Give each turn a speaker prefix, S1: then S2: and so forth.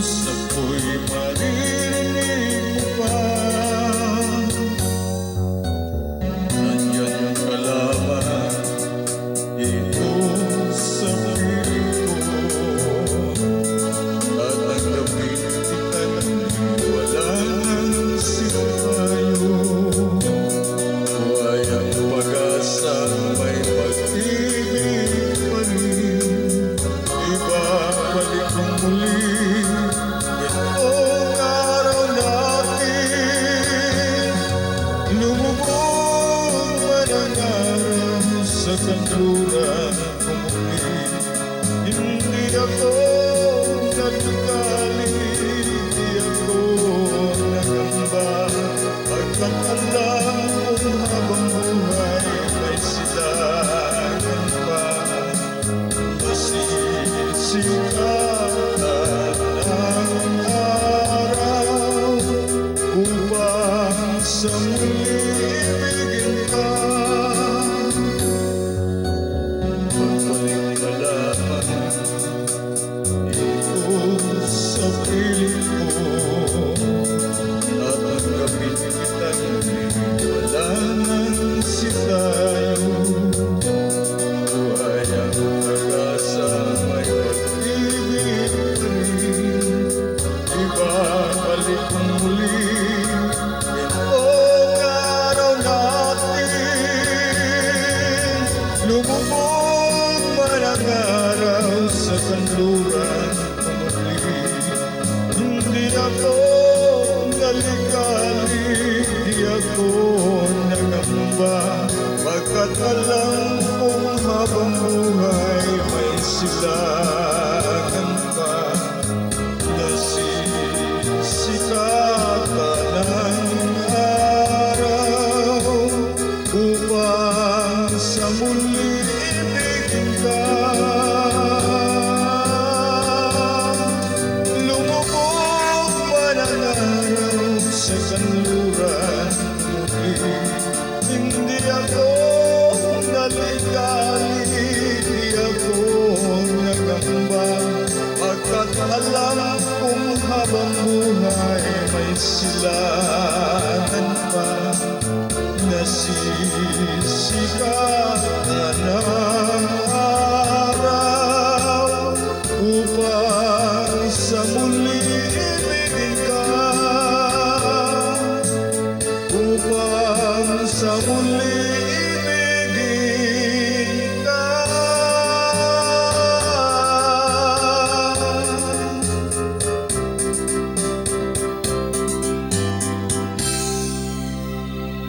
S1: ako'y maririnig mo pa. Nandiyan ka lamang dito sa piling ko, at ang gabing itanang wala nang sinayo. Buhay ang pag-asa, may pag-ibig pa rin, ibabalik ang muli itong araw natin. Lumubog man ang araw sa kanluran ko muli, hindi ako nagkakali, hindi ako nagamba, pagkat alam kong habang buhay may silangan pa. Nasisikatan ang araw upang sa muli ibigin ka. Pagbalik ka lamang dito sa piling ko, at ang gabing itanong wala nang sitayo. Buhay ang pag-asa, may pag-ibig pa rin, ibabalik ang muli itong araw natin. Lumubog man ang araw sa kanluran ko muli, hindi ako naligali, di ako nagamba, pagkat alam kong habang buhay may silangan pa. Nasisikatan ang araw upang sa muli ibigin ka. Lumubog man ang araw sa kanluran muli, hindi ako naligali, di ako nagamba, pagkat alam kong habang buhay may silangan pa. Nasisikat